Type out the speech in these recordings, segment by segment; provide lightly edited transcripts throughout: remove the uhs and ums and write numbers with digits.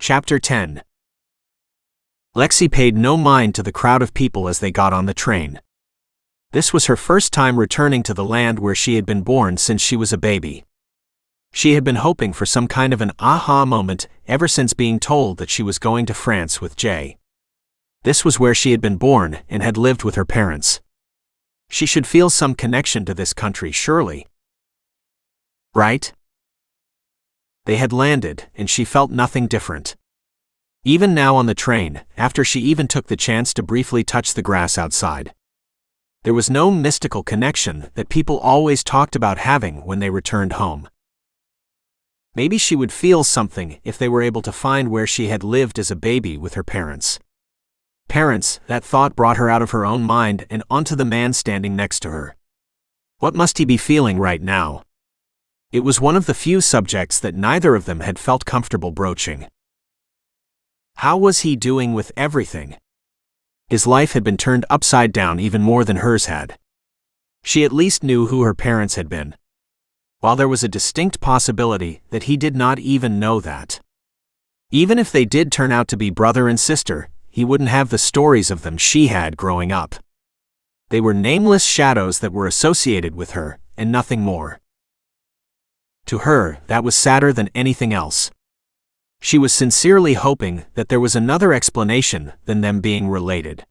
Chapter 10. Lexie paid no mind to the crowd of people as they got on the train. This was her first time returning to the land where she had been born since she was a baby. She had been hoping for some kind of an aha moment ever since being told that she was going to France with Jay. This was where she had been born and had lived with her parents. She should feel some connection to this country, surely. Right? They had landed, and she felt nothing different. Even now on the train, after she even took the chance to briefly touch the grass outside. There was no mystical connection that people always talked about having when they returned home. Maybe she would feel something if they were able to find where she had lived as a baby with her parents. That thought brought her out of her own mind and onto the man standing next to her. What must he be feeling right now? It was one of the few subjects that neither of them had felt comfortable broaching. How was he doing with everything? His life had been turned upside down even more than hers had. She at least knew who her parents had been, while there was a distinct possibility that he did not even know that. Even if they did turn out to be brother and sister, he wouldn't have the stories of them she had growing up. They were nameless shadows that were associated with her, and nothing more. To her, that was sadder than anything else. She was sincerely hoping that there was another explanation than them being related.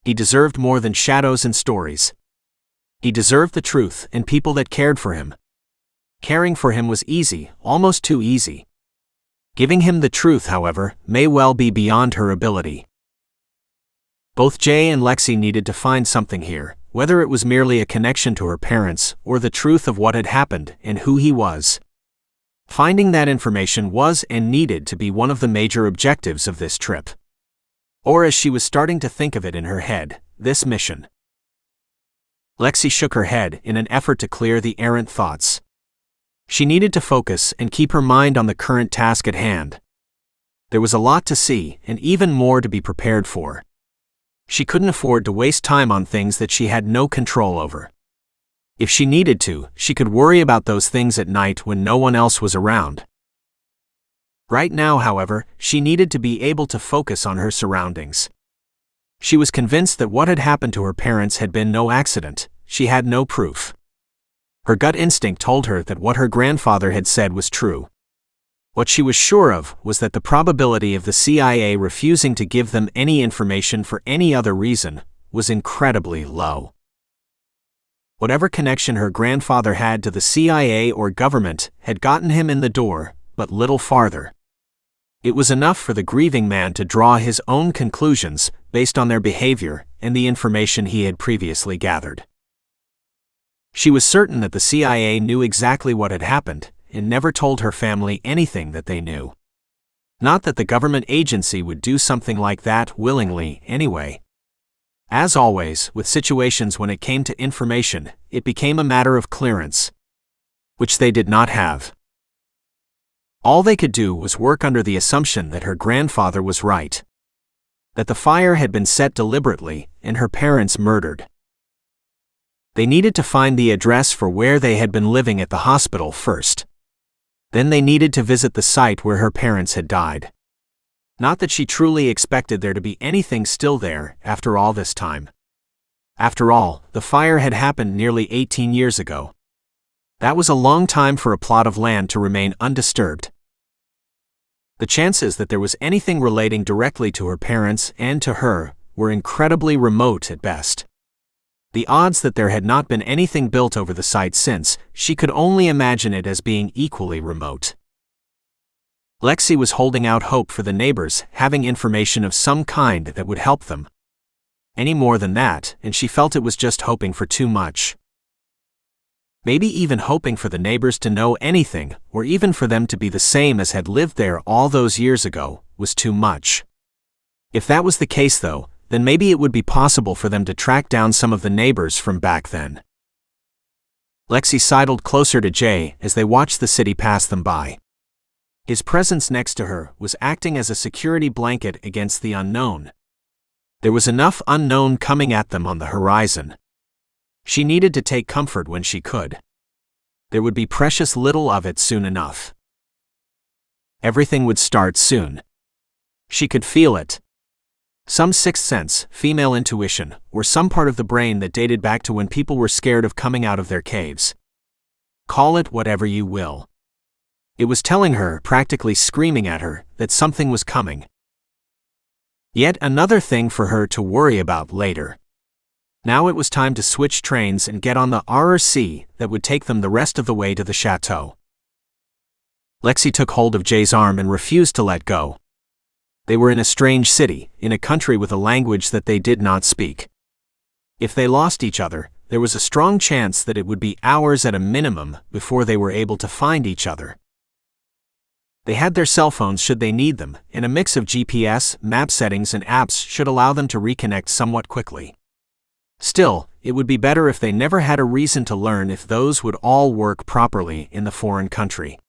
He deserved more than shadows and stories. He deserved the truth and people that cared for him. Caring for him was easy, almost too easy. Giving him the truth, however, may well be beyond her ability. Both Jay and Lexie needed to find something here, whether it was merely a connection to her parents or the truth of what had happened and who he was. Finding that information was and needed to be one of the major objectives of this trip. Or as she was starting to think of it in her head, this mission. Lexie shook her head in an effort to clear the errant thoughts. She needed to focus and keep her mind on the current task at hand. There was a lot to see and even more to be prepared for. She couldn't afford to waste time on things that she had no control over. If she needed to, she could worry about those things at night when no one else was around. Right now, however, she needed to be able to focus on her surroundings. She was convinced that what had happened to her parents had been no accident. She had no proof. Her gut instinct told her that what her grandfather had said was true. What she was sure of was that the probability of the CIA refusing to give them any information for any other reason was incredibly low. Whatever connection her grandfather had to the CIA or government had gotten him in the door, but little farther. It was enough for the grieving man to draw his own conclusions based on their behavior and the information he had previously gathered. She was certain that the CIA knew exactly what had happened and never told her family anything that they knew. Not that the government agency would do something like that willingly anyway. As always, with situations when it came to information, it became a matter of clearance, which they did not have. All they could do was work under the assumption that her grandfather was right. That the fire had been set deliberately and her parents murdered. They needed to find the address for where they had been living at the hospital first. Then they needed to visit the site where her parents had died. Not that she truly expected there to be anything still there after all this time. After all, the fire had happened nearly 18 years ago. That was a long time for a plot of land to remain undisturbed. The chances that there was anything relating directly to her parents and to her were incredibly remote at best. The odds that there had not been anything built over the site since, she could only imagine it as being equally remote. Lexie was holding out hope for the neighbors having information of some kind that would help them. Any more than that, and she felt it was just hoping for too much. Maybe even hoping for the neighbors to know anything, or even for them to be the same as had lived there all those years ago, was too much. If that was the case though, then maybe it would be possible for them to track down some of the neighbors from back then. Lexie sidled closer to Jay as they watched the city pass them by. His presence next to her was acting as a security blanket against the unknown. There was enough unknown coming at them on the horizon. She needed to take comfort when she could. There would be precious little of it soon enough. Everything would start soon. She could feel it. Some sixth sense, female intuition, or some part of the brain that dated back to when people were scared of coming out of their caves. Call it whatever you will. It was telling her, practically screaming at her, that something was coming. Yet another thing for her to worry about later. Now it was time to switch trains and get on the RRC that would take them the rest of the way to the chateau. Lexie took hold of Jay's arm and refused to let go. They were in a strange city, in a country with a language that they did not speak. If they lost each other, there was a strong chance that it would be hours at a minimum before they were able to find each other. They had their cell phones should they need them, and a mix of GPS, map settings and apps should allow them to reconnect somewhat quickly. Still, it would be better if they never had a reason to learn if those would all work properly in the foreign country.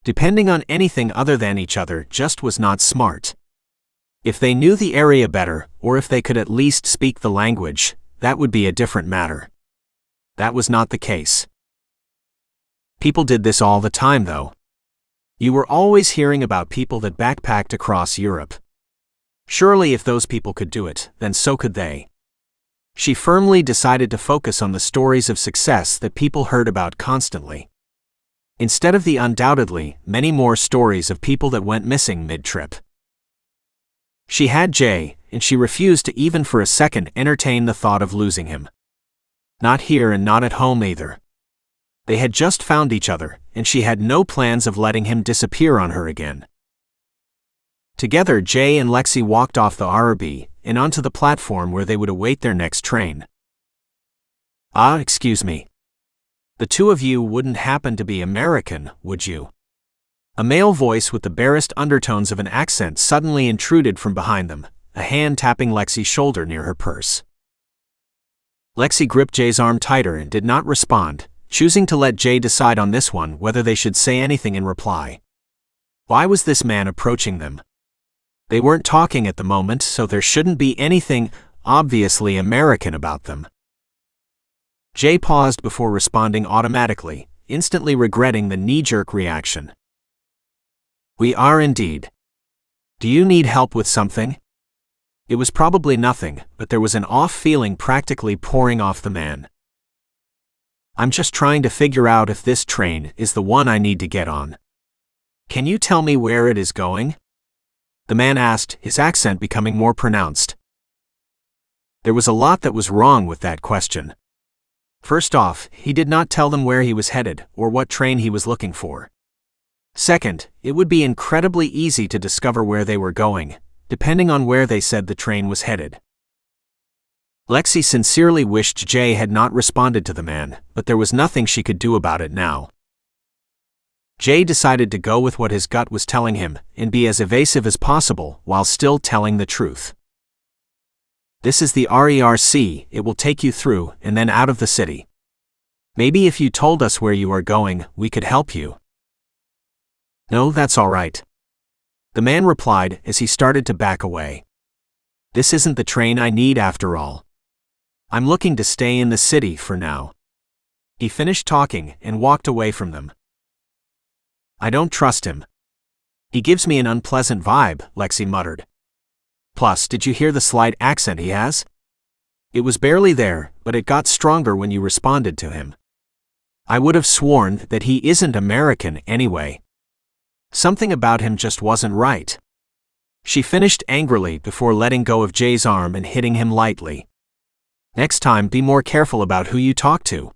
Depending on anything other than each other just was not smart. If they knew the area better, or if they could at least speak the language, that would be a different matter. That was not the case. People did this all the time, though. You were always hearing about people that backpacked across Europe. Surely if those people could do it, then so could they. She firmly decided to focus on the stories of success that people heard about constantly, instead of the undoubtedly many more stories of people that went missing mid-trip. She had Jay, and she refused to even for a second entertain the thought of losing him. Not here and not at home either. They had just found each other, and she had no plans of letting him disappear on her again. Together Jay and Lexie walked off the RRB and onto the platform where they would await their next train. Excuse me. The two of you wouldn't happen to be American, would you? A male voice with the barest undertones of an accent suddenly intruded from behind them, a hand tapping Lexie's shoulder near her purse. Lexie gripped Jay's arm tighter and did not respond, choosing to let Jay decide on this one whether they should say anything in reply. Why was this man approaching them? They weren't talking at the moment, so there shouldn't be anything obviously American about them. Jay paused before responding automatically, instantly regretting the knee-jerk reaction. We are indeed. Do you need help with something? It was probably nothing, but there was an off feeling practically pouring off the man. I'm just trying to figure out if this train is the one I need to get on. Can you tell me where it is going? The man asked, his accent becoming more pronounced. There was a lot that was wrong with that question. First off, he did not tell them where he was headed or what train he was looking for. Second, it would be incredibly easy to discover where they were going, depending on where they said the train was headed. Lexie sincerely wished Jay had not responded to the man, but there was nothing she could do about it now. Jay decided to go with what his gut was telling him and be as evasive as possible while still telling the truth. This is the RERC, it will take you through and then out of the city. Maybe if you told us where you are going, we could help you. No, that's all right. The man replied as he started to back away. This isn't the train I need after all. I'm looking to stay in the city for now. He finished talking and walked away from them. I don't trust him. He gives me an unpleasant vibe, Lexie muttered. Plus, did you hear the slight accent he has? It was barely there, but it got stronger when you responded to him. I would have sworn that he isn't American anyway. Something about him just wasn't right. She finished angrily before letting go of Jay's arm and hitting him lightly. Next time, be more careful about who you talk to.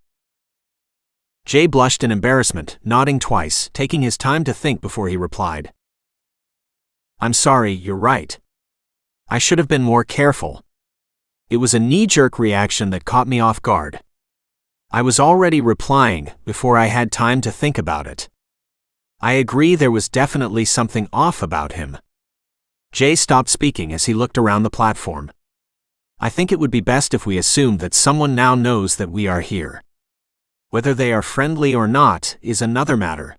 Jay blushed in embarrassment, nodding twice, taking his time to think before he replied. I'm sorry, you're right. I should have been more careful. It was a knee-jerk reaction that caught me off guard. I was already replying before I had time to think about it. I agree there was definitely something off about him. Jay stopped speaking as he looked around the platform. I think it would be best if we assume that someone now knows that we are here. Whether they are friendly or not is another matter.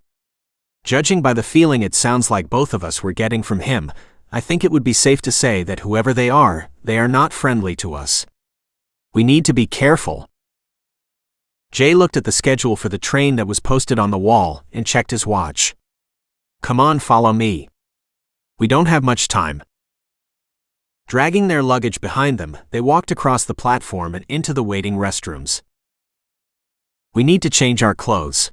Judging by the feeling it sounds like both of us were getting from him, I think it would be safe to say that whoever they are not friendly to us. We need to be careful. Jay looked at the schedule for the train that was posted on the wall and checked his watch. Come on, follow me. We don't have much time. Dragging their luggage behind them, they walked across the platform and into the waiting restrooms. We need to change our clothes.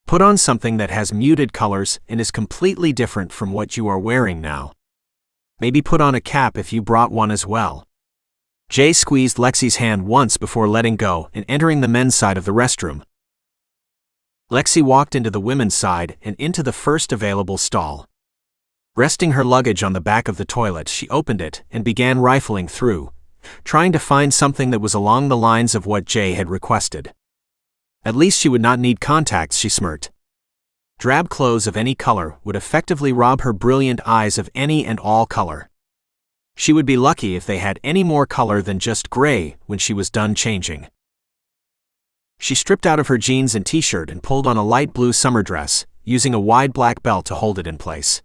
Put on something that has muted colors and is completely different from what you are wearing now. Maybe put on a cap if you brought one as well. Jay squeezed Lexie's hand once before letting go and entering the men's side of the restroom. Lexie walked into the women's side and into the first available stall. Resting her luggage on the back of the toilet, she opened it and began rifling through, trying to find something that was along the lines of what Jay had requested. At least she would not need contacts, she smirked. Drab clothes of any color would effectively rob her brilliant eyes of any and all color. She would be lucky if they had any more color than just gray when she was done changing. She stripped out of her jeans and t-shirt and pulled on a light blue summer dress, using a wide black belt to hold it in place.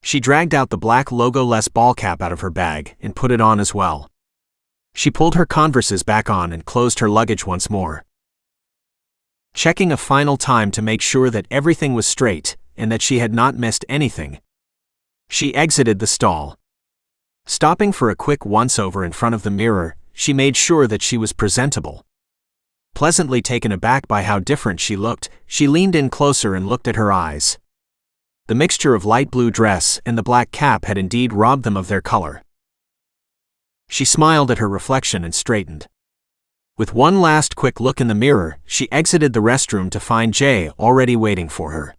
She dragged out the black logo-less ball cap out of her bag and put it on as well. She pulled her Converses back on and closed her luggage once more. Checking a final time to make sure that everything was straight and that she had not missed anything, she exited the stall. Stopping for a quick once-over in front of the mirror, she made sure that she was presentable. Pleasantly taken aback by how different she looked, she leaned in closer and looked at her eyes. The mixture of light blue dress and the black cap had indeed robbed them of their color. She smiled at her reflection and straightened. With one last quick look in the mirror, she exited the restroom to find Jay already waiting for her.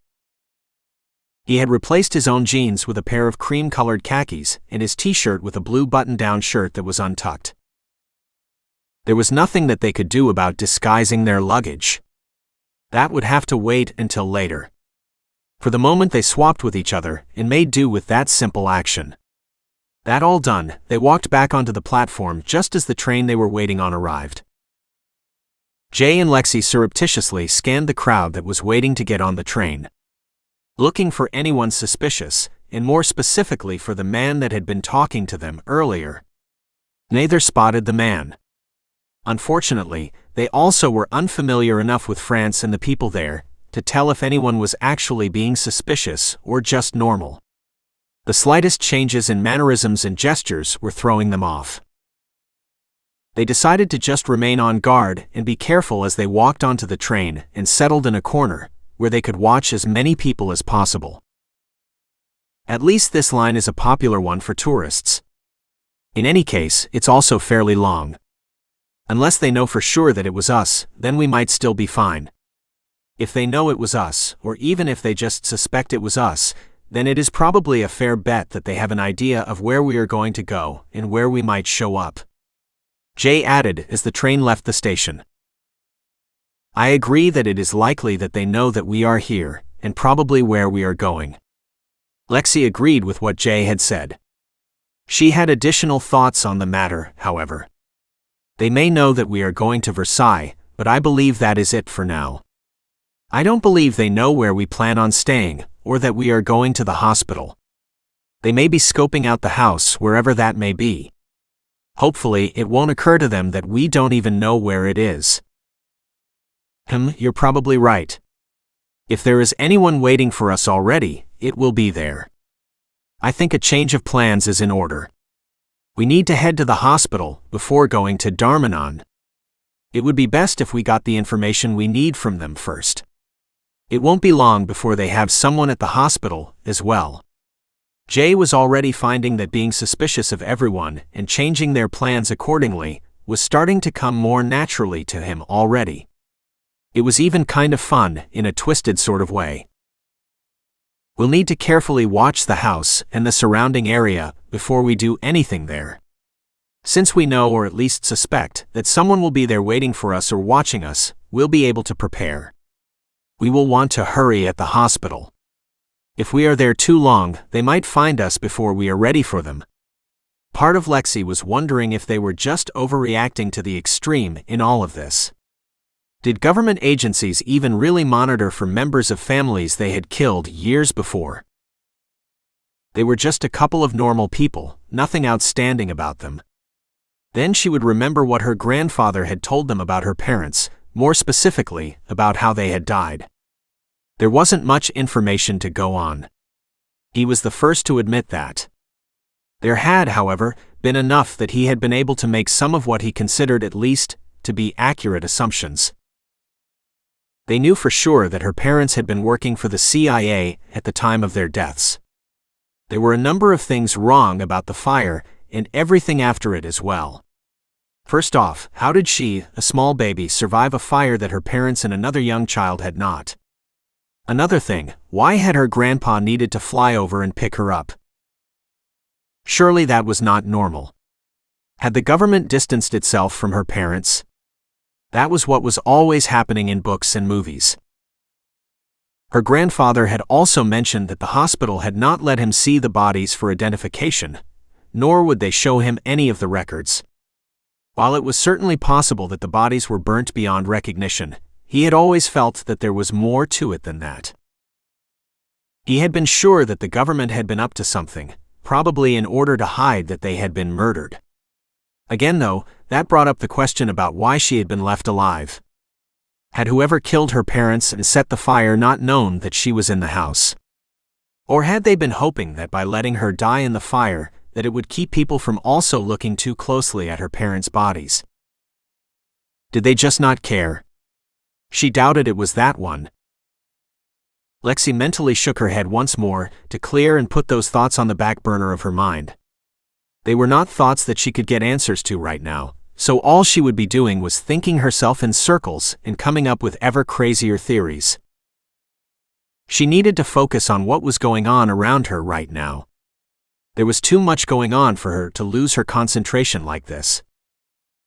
He had replaced his own jeans with a pair of cream-colored khakis and his t-shirt with a blue button-down shirt that was untucked. There was nothing that they could do about disguising their luggage. That would have to wait until later. For the moment they swapped with each other and made do with that simple action. That all done, they walked back onto the platform just as the train they were waiting on arrived. Jay and Lexie surreptitiously scanned the crowd that was waiting to get on the train, looking for anyone suspicious, and more specifically for the man that had been talking to them earlier. Neither spotted the man. Unfortunately, they also were unfamiliar enough with France and the people there to tell if anyone was actually being suspicious or just normal. The slightest changes in mannerisms and gestures were throwing them off. They decided to just remain on guard and be careful as they walked onto the train and settled in a corner where they could watch as many people as possible. At least this line is a popular one for tourists. In any case, it's also fairly long. Unless they know for sure that it was us, then we might still be fine. If they know it was us, or even if they just suspect it was us, then it is probably a fair bet that they have an idea of where we are going to go and where we might show up. Jay added as the train left the station. I agree that it is likely that they know that we are here, and probably where we are going. Lexie agreed with what Jay had said. She had additional thoughts on the matter, however. They may know that we are going to Versailles, but I believe that is it for now. I don't believe they know where we plan on staying, or that we are going to the hospital. They may be scoping out the house wherever that may be. Hopefully, it won't occur to them that we don't even know where it is. You're probably right. If there is anyone waiting for us already, it will be there. I think a change of plans is in order. We need to head to the hospital before going to Darmanin. It would be best if we got the information we need from them first. It won't be long before they have someone at the hospital as well. Jay was already finding that being suspicious of everyone and changing their plans accordingly was starting to come more naturally to him already. It was even kind of fun in a twisted sort of way. We'll need to carefully watch the house and the surrounding area before we do anything there. Since we know or at least suspect that someone will be there waiting for us or watching us, we'll be able to prepare. We will want to hurry at the hospital. If we are there too long, they might find us before we are ready for them. Part of Lexie was wondering if they were just overreacting to the extreme in all of this. Did government agencies even really monitor for members of families they had killed years before? They were just a couple of normal people, nothing outstanding about them. Then she would remember what her grandfather had told them about her parents, more specifically, about how they had died. There wasn't much information to go on. He was the first to admit that. There had, however, been enough that he had been able to make some of what he considered at least to be accurate assumptions. They knew for sure that her parents had been working for the CIA at the time of their deaths. There were a number of things wrong about the fire and everything after it as well. First off, how did she, a small baby, survive a fire that her parents and another young child had not? Another thing, why had her grandpa needed to fly over and pick her up? Surely that was not normal. Had the government distanced itself from her parents? That was what was always happening in books and movies. Her grandfather had also mentioned that the hospital had not let him see the bodies for identification, nor would they show him any of the records. While it was certainly possible that the bodies were burnt beyond recognition, he had always felt that there was more to it than that. He had been sure that the government had been up to something, probably in order to hide that they had been murdered. Again, though, that brought up the question about why she had been left alive. Had whoever killed her parents and set the fire not known that she was in the house? Or had they been hoping that by letting her die in the fire, that it would keep people from also looking too closely at her parents' bodies? Did they just not care? She doubted it was that one. Lexie mentally shook her head once more to clear and put those thoughts on the back burner of her mind. They were not thoughts that she could get answers to right now, so all she would be doing was thinking herself in circles and coming up with ever crazier theories. She needed to focus on what was going on around her right now. There was too much going on for her to lose her concentration like this.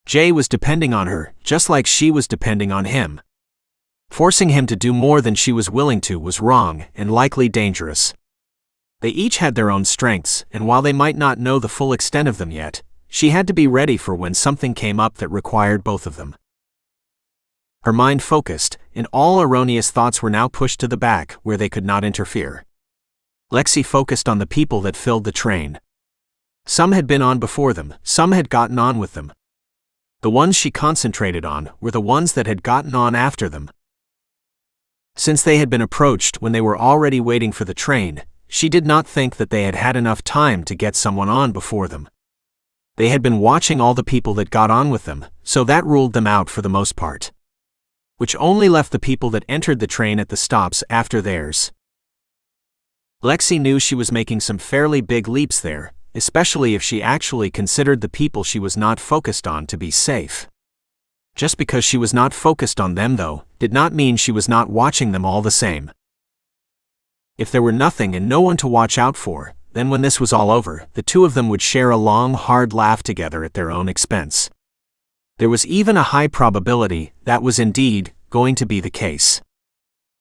Jay was depending on her, just like she was depending on him. Forcing him to do more than she was willing to was wrong and likely dangerous. They each had their own strengths, and while they might not know the full extent of them yet, she had to be ready for when something came up that required both of them. Her mind focused, and all erroneous thoughts were now pushed to the back where they could not interfere. Lexie focused on the people that filled the train. Some had been on before them, some had gotten on with them. The ones she concentrated on were the ones that had gotten on after them. Since they had been approached when they were already waiting for the train, she did not think that they had had enough time to get someone on before them. They had been watching all the people that got on with them, so that ruled them out for the most part. Which only left the people that entered the train at the stops after theirs. Lexie knew she was making some fairly big leaps there, especially if she actually considered the people she was not focused on to be safe. Just because she was not focused on them, though, did not mean she was not watching them all the same. If there were nothing and no one to watch out for, then when this was all over, the two of them would share a long, hard laugh together at their own expense. There was even a high probability that was indeed going to be the case.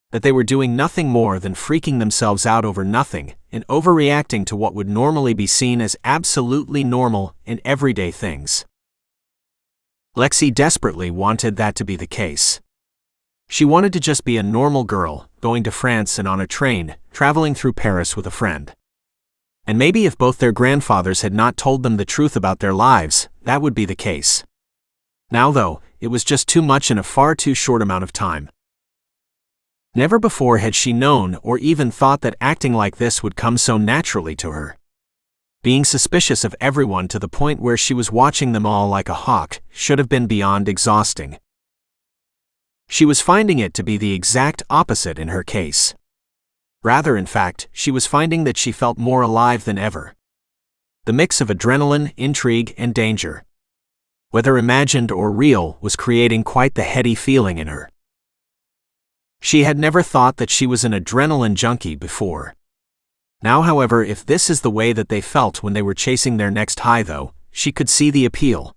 That they were doing nothing more than freaking themselves out over nothing and overreacting to what would normally be seen as absolutely normal and everyday things. Lexie desperately wanted that to be the case. She wanted to just be a normal girl, going to France and on a train, traveling through Paris with a friend. And maybe if both their grandfathers had not told them the truth about their lives, that would be the case. Now, though, it was just too much in a far too short amount of time. Never before had she known or even thought that acting like this would come so naturally to her. Being suspicious of everyone to the point where she was watching them all like a hawk should have been beyond exhausting. She was finding it to be the exact opposite in her case. Rather, in fact, she was finding that she felt more alive than ever. The mix of adrenaline, intrigue, and danger, whether imagined or real, was creating quite the heady feeling in her. She had never thought that she was an adrenaline junkie before. Now, however, if this is the way that they felt when they were chasing their next high, though, she could see the appeal.